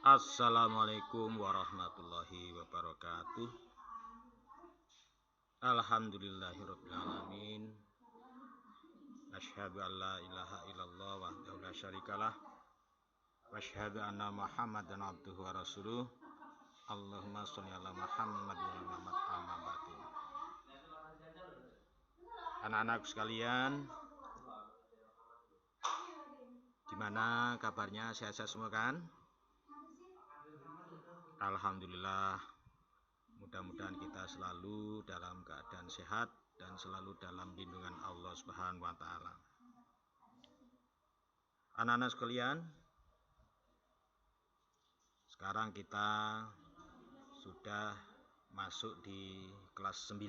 Assalamualaikum warahmatullahi wabarakatuh. Alhamdulillahirabbil alamin. Asyhadu an la ilaha illallah wahdahu la syarikalah wa asyhadu anna Muhammadan abduhu wa rasuluh. Allahumma sholli ala Muhammad wa ala Muhammad amma ba'du. Anak-anak sekalian, gimana kabarnya? Sehat-sehat semua kan? Alhamdulillah. Mudah-mudahan kita selalu dalam keadaan sehat dan selalu dalam lindungan Allah Subhanahu wa taala. Anak-anak sekalian, sekarang kita sudah masuk di kelas 9.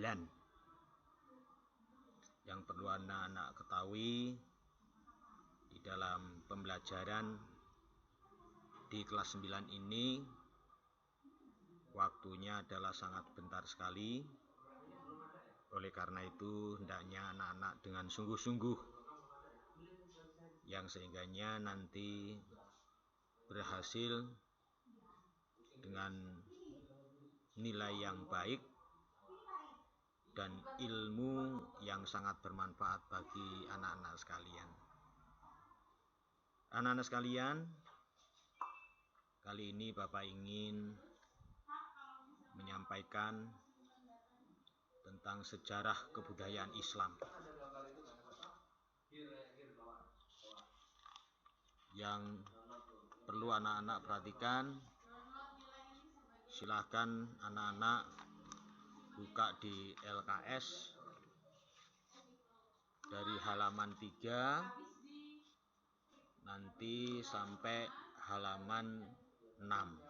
Yang perlu anak-anak ketahui di dalam pembelajaran di kelas 9 ini, waktunya adalah sangat bentar sekali. Oleh karena itu, hendaknya anak-anak dengan sungguh-sungguh, yang sehingganya nanti berhasil dengan nilai yang baik dan ilmu yang sangat bermanfaat bagi anak-anak sekalian. Anak-anak sekalian, kali ini Bapak ingin menyampaikan tentang sejarah kebudayaan Islam yang perlu anak-anak perhatikan. Silahkan anak-anak buka di LKS dari halaman 3 nanti sampai halaman 6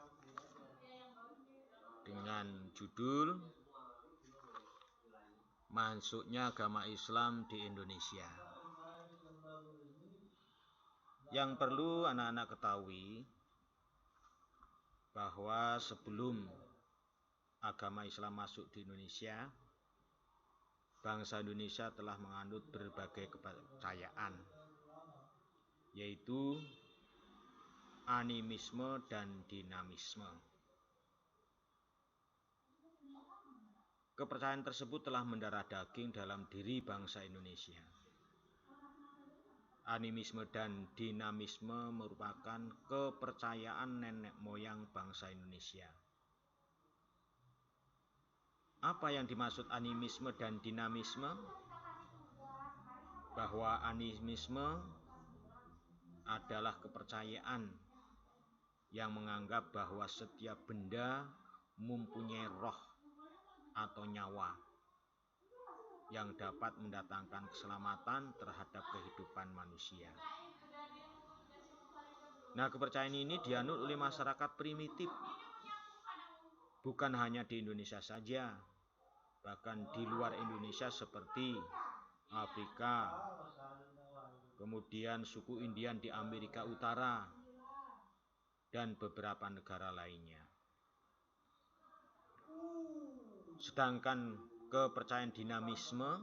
dengan judul Masuknya Agama Islam di Indonesia. Yang perlu anak-anak ketahui bahwa sebelum agama Islam masuk di Indonesia, bangsa Indonesia telah menganut berbagai kepercayaan, yaitu animisme dan dinamisme. Kepercayaan tersebut telah mendarah daging dalam diri bangsa Indonesia. Animisme dan dinamisme merupakan kepercayaan nenek moyang bangsa Indonesia. Apa yang dimaksud animisme dan dinamisme? Bahwa animisme adalah kepercayaan yang menganggap bahwa setiap benda mempunyai roh atau nyawa yang dapat mendatangkan keselamatan terhadap kehidupan manusia. Nah, kepercayaan ini dianut oleh masyarakat primitif, bukan hanya di Indonesia saja, bahkan di luar Indonesia seperti Afrika, kemudian suku Indian di Amerika Utara, dan beberapa negara lainnya. Sedangkan kepercayaan dinamisme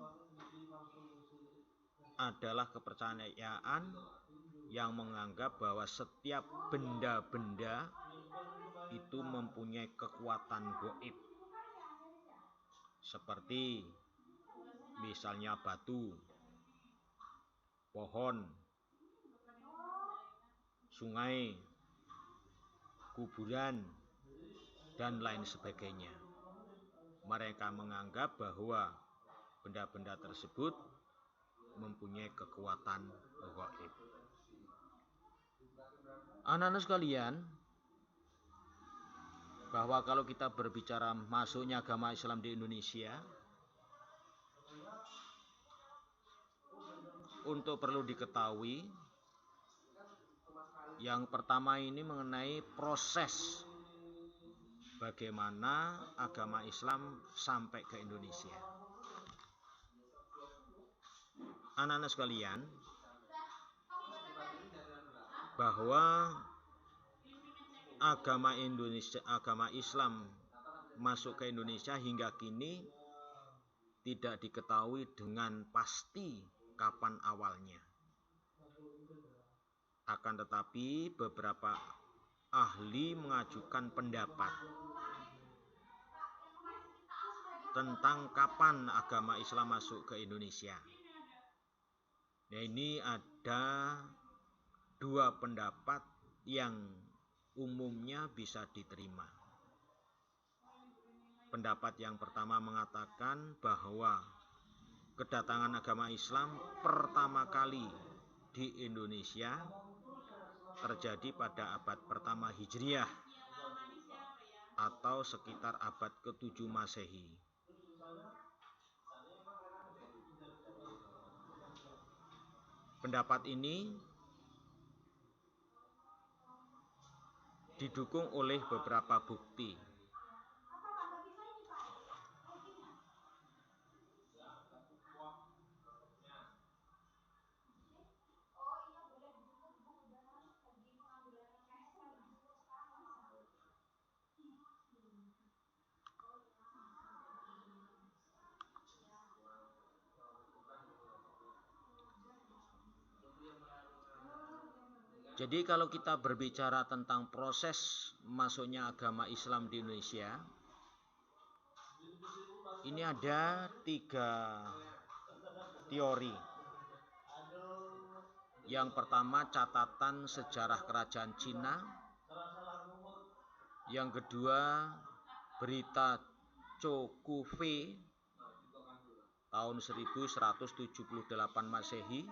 adalah kepercayaan yang menganggap bahwa setiap benda-benda itu mempunyai kekuatan gaib, seperti misalnya batu, pohon, sungai, kuburan, dan lain sebagainya. Mereka menganggap bahwa benda-benda tersebut mempunyai kekuatan gaib. Anak-anak sekalian, bahwa kalau kita berbicara masuknya agama Islam di Indonesia, untuk perlu diketahui, yang pertama ini mengenai proses bagaimana agama Islam sampai ke Indonesia. Anak-anak sekalian, bahwa agama Islam masuk ke Indonesia hingga kini tidak diketahui dengan pasti kapan awalnya. Akan tetapi beberapa ahli mengajukan pendapat tentang kapan agama Islam masuk ke Indonesia. Nah, ini ada dua pendapat yang umumnya bisa diterima. Pendapat yang pertama mengatakan bahwa kedatangan agama Islam pertama kali di Indonesia terjadi pada abad pertama Hijriah atau sekitar abad ke-7 Masehi. Pendapat ini didukung oleh beberapa bukti. Jadi kalau kita berbicara tentang proses masuknya agama Islam di Indonesia, ini ada 3 teori. Yang pertama catatan sejarah kerajaan Cina, yang kedua berita Cokufe tahun 1178 Masehi,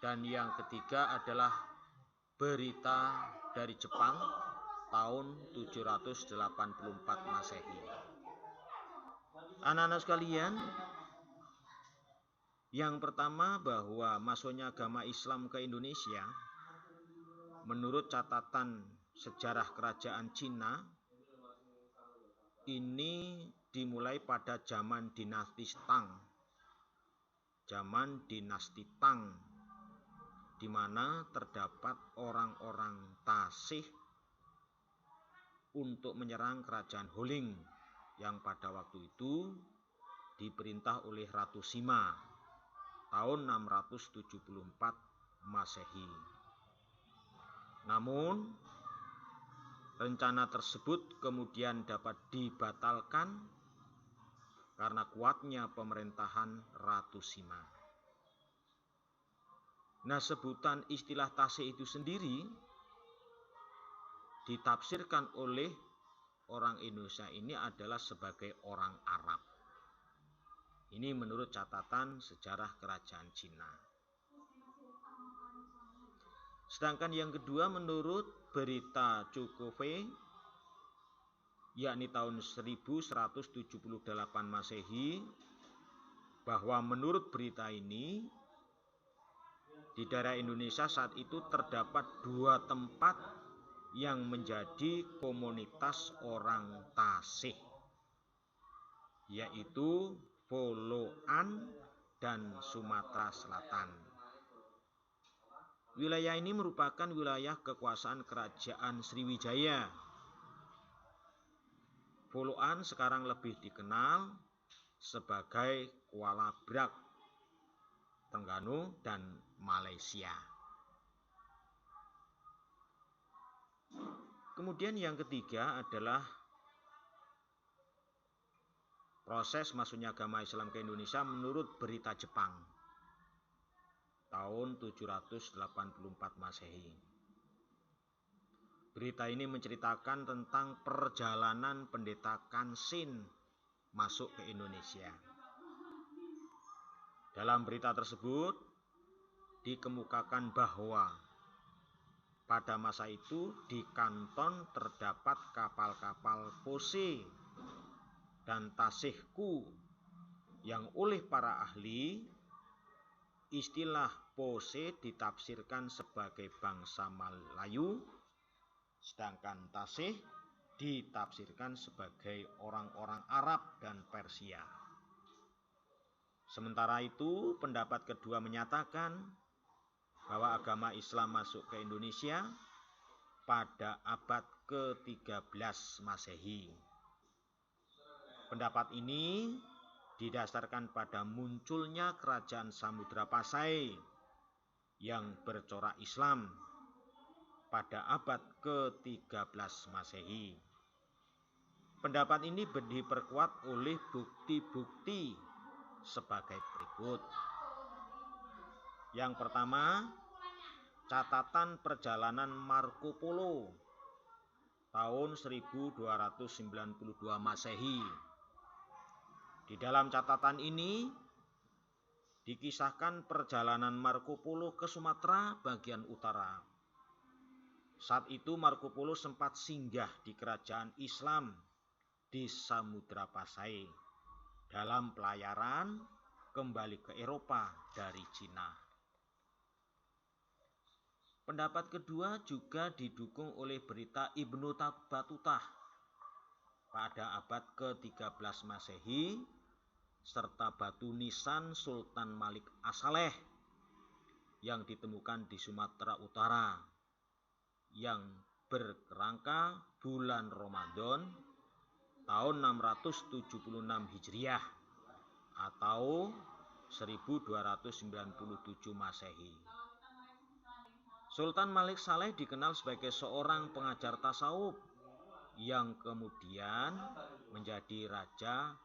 dan yang ketiga adalah berita dari Jepang tahun 784 Masehi. Anak-anak sekalian, yang pertama bahwa masuknya agama Islam ke Indonesia menurut catatan sejarah kerajaan Cina ini dimulai pada zaman dinasti Tang. Zaman dinasti Tang, di mana terdapat orang-orang Tasih untuk menyerang kerajaan Holeng yang pada waktu itu diperintah oleh Ratu Sima tahun 674 Masehi. Namun rencana tersebut kemudian dapat dibatalkan karena kuatnya pemerintahan Ratu Sima. Nah, sebutan istilah Tasih itu sendiri ditafsirkan oleh orang Indonesia ini adalah sebagai orang Arab. Ini menurut catatan sejarah kerajaan Cina. Sedangkan yang kedua menurut berita Cokufe, yakni tahun 1178 Masehi, bahwa menurut berita ini di daerah Indonesia saat itu terdapat 2 tempat yang menjadi komunitas orang Tasih, yaitu Poloan dan Sumatera Selatan. Wilayah ini merupakan wilayah kekuasaan kerajaan Sriwijaya. Poloan sekarang lebih dikenal sebagai Kuala Brak, Terengganu, dan Malaysia. Kemudian yang ketiga adalah proses masuknya agama Islam ke Indonesia menurut berita Jepang tahun 784 Masehi. Berita ini menceritakan tentang perjalanan pendeta Kansin masuk ke Indonesia. Dalam berita tersebut dikemukakan bahwa pada masa itu di Kanton terdapat kapal-kapal Pose dan Tasihku yang oleh para ahli istilah Pose ditafsirkan sebagai bangsa Melayu, sedangkan Tasih ditafsirkan sebagai orang-orang Arab dan Persia. Sementara itu, pendapat kedua menyatakan bahwa agama Islam masuk ke Indonesia pada abad ke-13 Masehi. Pendapat ini didasarkan pada munculnya kerajaan Samudra Pasai yang bercorak Islam pada abad ke-13 Masehi. Pendapat ini diperkuat oleh bukti-bukti sebagai berikut. Yang pertama, catatan perjalanan Marco Polo tahun 1292 Masehi. Di dalam catatan ini dikisahkan perjalanan Marco Polo ke Sumatera bagian utara. Saat itu Marco Polo sempat singgah di kerajaan Islam di Samudra Pasai dalam pelayaran kembali ke Eropa dari Cina. Pendapat kedua juga didukung oleh berita Ibnu Batutah pada abad ke-13 Masehi serta batu nisan Sultan Malik As-Saleh yang ditemukan di Sumatera Utara yang berkerangka bulan Ramadan tahun 676 Hijriah atau 1297 Masehi. Sultan Malik Saleh dikenal sebagai seorang pengajar tasawuf yang kemudian menjadi raja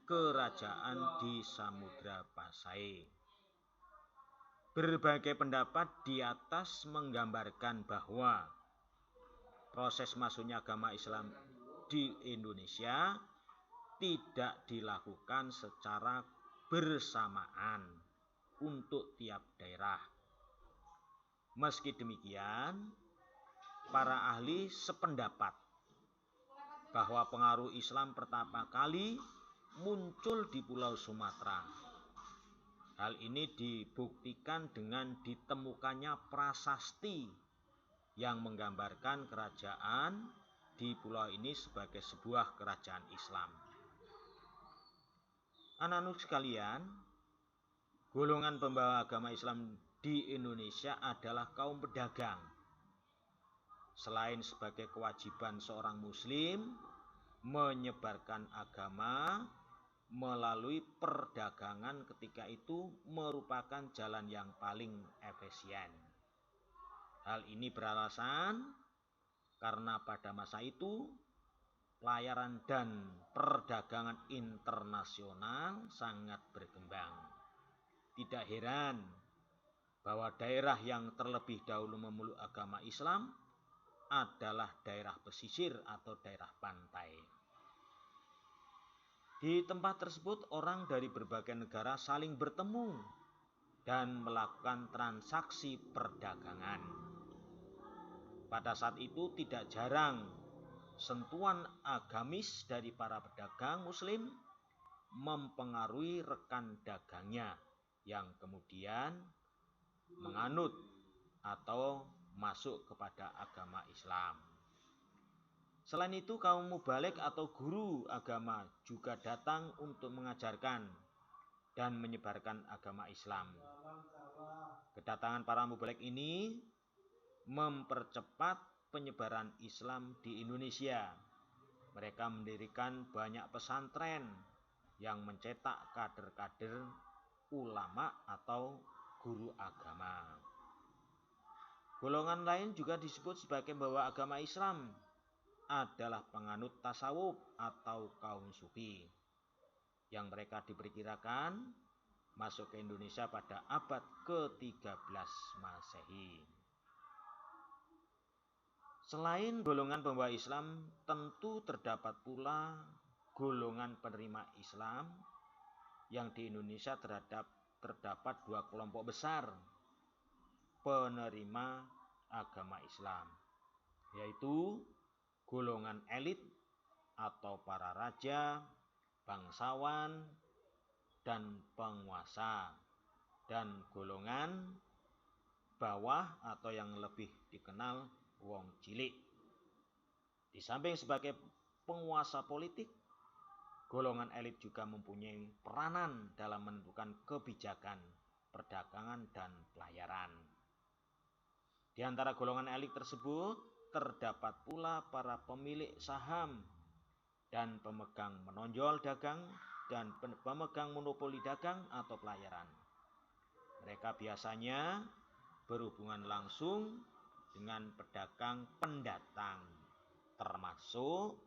kerajaan di Samudra Pasai. Berbagai pendapat di atas menggambarkan bahwa proses masuknya agama Islam di Indonesia tidak dilakukan secara bersamaan untuk tiap daerah. Meski demikian, para ahli sependapat bahwa pengaruh Islam pertama kali muncul di Pulau Sumatera. Hal ini dibuktikan dengan ditemukannya prasasti yang menggambarkan kerajaan di pulau ini sebagai sebuah kerajaan Islam. Anak-anak sekalian, golongan pembawa agama Islam di Indonesia adalah kaum pedagang. Selain sebagai kewajiban seorang muslim menyebarkan agama melalui perdagangan ketika itu merupakan jalan yang paling efisien. Hal ini beralasan karena pada masa itu pelayaran dan perdagangan internasional sangat berkembang. Tidak heran bahwa daerah yang terlebih dahulu memeluk agama Islam adalah daerah pesisir atau daerah pantai. Di tempat tersebut orang dari berbagai negara saling bertemu dan melakukan transaksi perdagangan. Pada saat itu tidak jarang sentuhan agamis dari para pedagang muslim mempengaruhi rekan dagangnya yang kemudian menganut atau masuk kepada agama Islam. Selain itu, kaum mubalik atau guru agama juga datang untuk mengajarkan dan menyebarkan agama Islam. Kedatangan para mubalik ini mempercepat penyebaran Islam di Indonesia. Mereka mendirikan banyak pesantren yang mencetak kader-kader ulama atau guru agama. Golongan lain juga disebut sebagai pembawa agama Islam adalah penganut tasawuf atau kaum sufi yang mereka diperkirakan masuk ke Indonesia pada abad ke-13 Masehi. Selain golongan pembawa Islam, tentu terdapat pula golongan penerima Islam yang di Indonesia terdapat dua kelompok besar penerima agama Islam, yaitu golongan elit atau para raja, bangsawan, dan penguasa, dan golongan bawah atau yang lebih dikenal wong cilik. Di samping sebagai penguasa politik, golongan elit juga mempunyai peranan dalam menentukan kebijakan perdagangan dan pelayaran. Di antara golongan elit tersebut terdapat pula para pemilik saham dan pemegang menonjol dagang dan pemegang monopoli dagang atau pelayaran. Mereka biasanya berhubungan langsung dengan pedagang pendatang, termasuk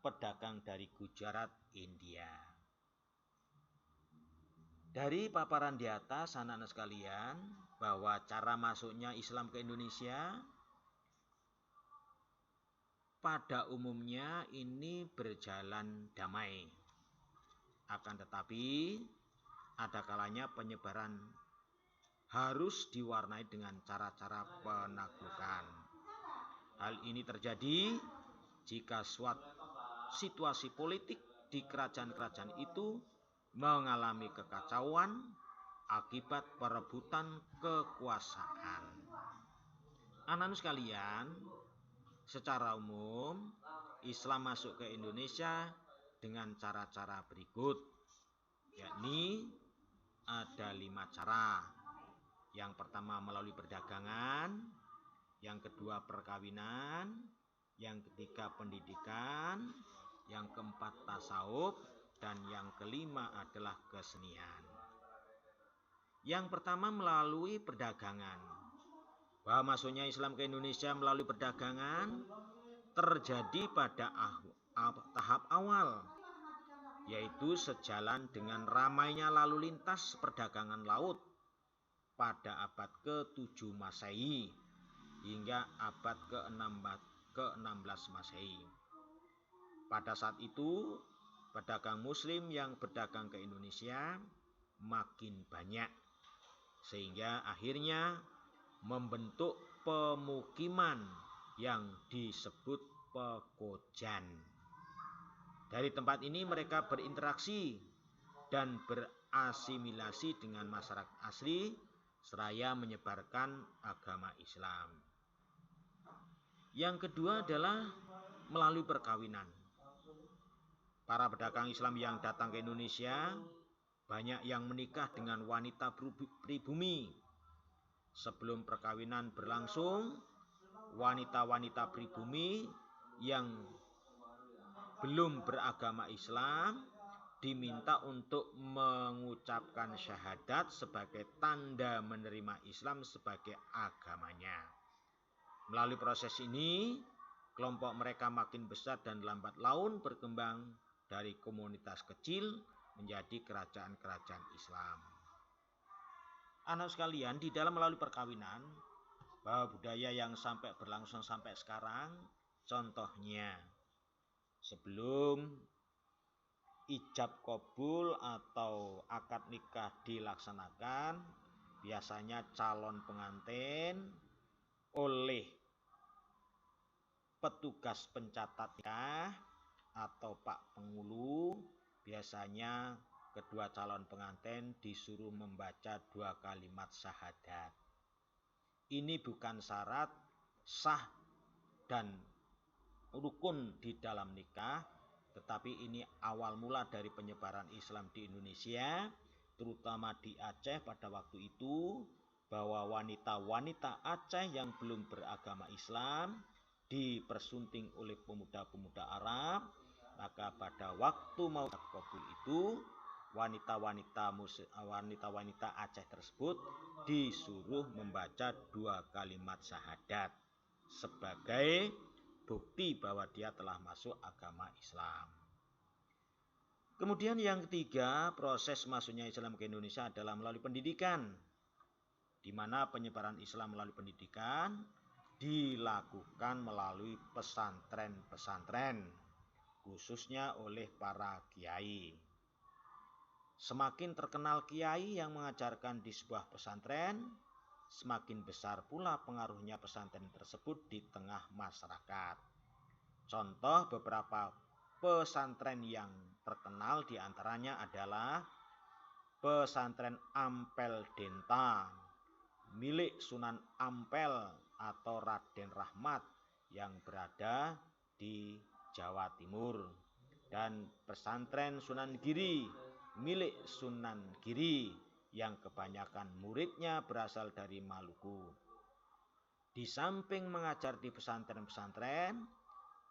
pedagang dari Gujarat, India. Dari paparan di atas, anak-anak sekalian, bahwa cara masuknya Islam ke Indonesia pada umumnya ini berjalan damai. Akan tetapi ada kalanya penyebaran harus diwarnai dengan cara-cara penaklukan. Hal ini terjadi jika suatu situasi politik di kerajaan-kerajaan itu mengalami kekacauan akibat perebutan kekuasaan. Anak-anak sekalian, secara umum Islam masuk ke Indonesia dengan cara-cara berikut, yakni ada 5 cara. Yang pertama melalui perdagangan, yang kedua perkawinan, yang ketiga pendidikan, yang keempat tasawuf, dan yang kelima adalah kesenian. Yang pertama melalui perdagangan. Bahwa masuknya Islam ke Indonesia melalui perdagangan terjadi pada tahap awal, yaitu sejalan dengan ramainya lalu lintas perdagangan laut pada abad ke-7 Masehi hingga abad ke-16 Masehi. Pada saat itu, pedagang Muslim yang berdagang ke Indonesia makin banyak, sehingga akhirnya membentuk pemukiman yang disebut pekojan. Dari tempat ini mereka berinteraksi dan berasimilasi dengan masyarakat asli seraya menyebarkan agama Islam. Yang kedua adalah melalui perkawinan. Para pedagang Islam yang datang ke Indonesia banyak yang menikah dengan wanita pribumi. Sebelum perkawinan berlangsung, wanita-wanita pribumi yang belum beragama Islam diminta untuk mengucapkan syahadat sebagai tanda menerima Islam sebagai agamanya. Melalui proses ini, kelompok mereka makin besar dan lambat laun berkembang dari komunitas kecil menjadi kerajaan-kerajaan Islam. Anak sekalian, di dalam melalui perkawinan, bahwa budaya yang sampai berlangsung sampai sekarang, contohnya sebelum ijab kabul atau akad nikah dilaksanakan, biasanya calon pengantin oleh petugas pencatat nikah atau Pak Penghulu, biasanya kedua calon pengantin disuruh membaca 2 kalimat syahadat. Ini bukan syarat sah dan rukun di dalam nikah, tetapi ini awal mula dari penyebaran Islam di Indonesia, terutama di Aceh pada waktu itu, bahwa wanita-wanita Aceh yang belum beragama Islam dipersunting oleh pemuda-pemuda Arab. Maka pada waktu mau kabul itu, wanita-wanita Aceh tersebut disuruh membaca 2 kalimat syahadat sebagai bukti bahwa dia telah masuk agama Islam. Kemudian yang ketiga, proses masuknya Islam ke Indonesia adalah melalui pendidikan, di mana penyebaran Islam melalui pendidikan dilakukan melalui pesantren-pesantren, khususnya oleh para kiai. Semakin terkenal kiai yang mengajarkan di sebuah pesantren, semakin besar pula pengaruhnya pesantren tersebut di tengah masyarakat. Contoh beberapa pesantren yang terkenal diantaranya adalah pesantren Ampel Denta milik Sunan Ampel atau Raden Rahmat yang berada di Jawa Timur, dan pesantren Sunan Giri milik Sunan Giri yang kebanyakan muridnya berasal dari Maluku. Di samping mengajar di pesantren-pesantren,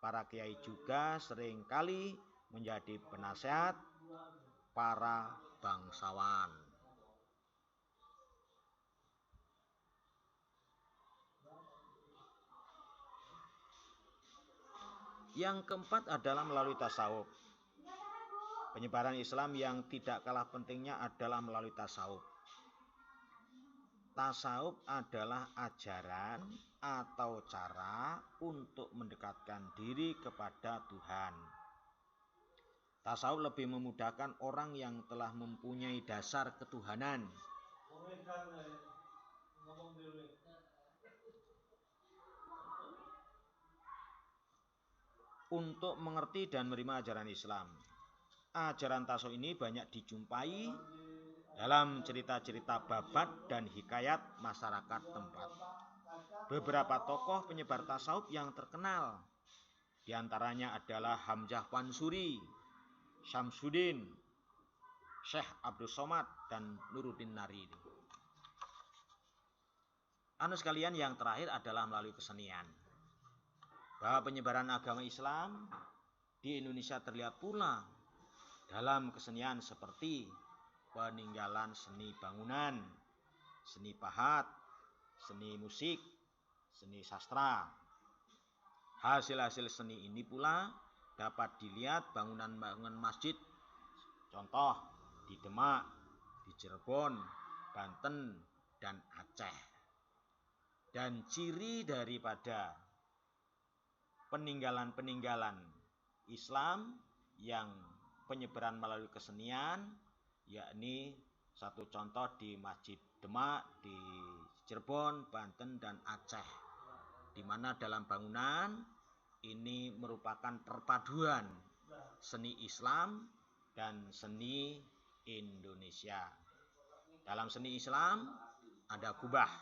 para kiai juga seringkali menjadi penasehat para bangsawan. Yang keempat adalah melalui tasawuf. Penyebaran Islam yang tidak kalah pentingnya adalah melalui tasawuf. Tasawuf adalah ajaran atau cara untuk mendekatkan diri kepada Tuhan. Tasawuf lebih memudahkan orang yang telah mempunyai dasar ketuhanan untuk mengerti dan menerima ajaran Islam. Ajaran tasawuf ini banyak dijumpai dalam cerita-cerita babat dan hikayat masyarakat tempat. Beberapa tokoh penyebar tasawuf yang terkenal diantaranya adalah Hamzah Pansuri, Syamsuddin, Syekh Abdul Somad, dan Nuruddin Naridi. Anu sekalian, yang terakhir adalah melalui kesenian. Bahwa penyebaran agama Islam di Indonesia terlihat pula dalam kesenian seperti peninggalan seni bangunan, seni pahat, seni musik, seni sastra. Hasil-hasil seni ini pula dapat dilihat bangunan-bangunan masjid, contoh di Demak, di Cirebon, Banten, dan Aceh. Dan ciri daripada peninggalan-peninggalan Islam yang penyebaran melalui kesenian, yakni satu contoh di Masjid Demak, di Cirebon, Banten, dan Aceh, di mana dalam bangunan ini merupakan perpaduan seni Islam dan seni Indonesia. Dalam seni Islam ada kubah.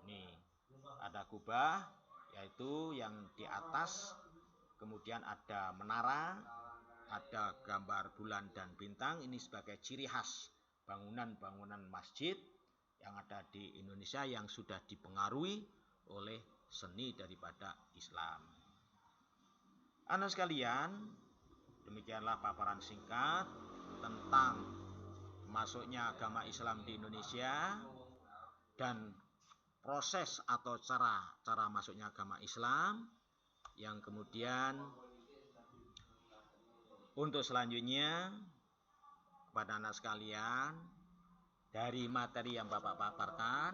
Nih, ada kubah, yaitu yang di atas kemudian ada menara, ada gambar bulan dan bintang. Ini sebagai ciri khas bangunan-bangunan masjid yang ada di Indonesia yang sudah dipengaruhi oleh seni daripada Islam. Anak sekalian, demikianlah paparan singkat tentang masuknya agama Islam di Indonesia dan proses atau cara masuknya agama Islam, yang kemudian untuk selanjutnya kepada anak sekalian, dari materi yang Bapak paparkan,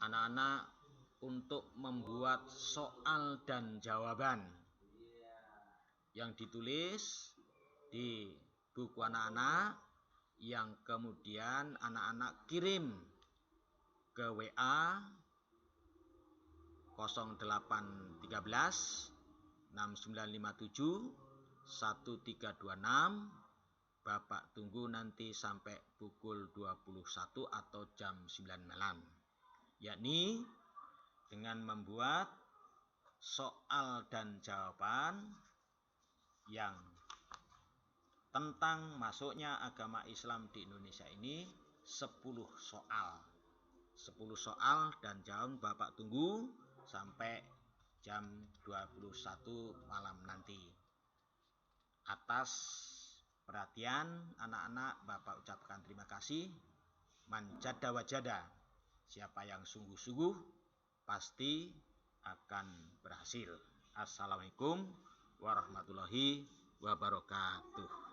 anak-anak untuk membuat soal dan jawaban yang ditulis di buku anak-anak, yang kemudian anak-anak kirim ke WA 0813 6957 1326. Bapak tunggu nanti sampai pukul 21 atau jam 9 malam, yakni dengan membuat soal dan jawaban yang tentang masuknya agama Islam di Indonesia ini 10 soal. 10 soal dan jawab Bapak tunggu sampai jam 21 malam nanti. Atas perhatian anak-anak, Bapak ucapkan terima kasih. Manjada wajada, siapa yang sungguh-sungguh pasti akan berhasil. Assalamualaikum warahmatullahi wabarakatuh.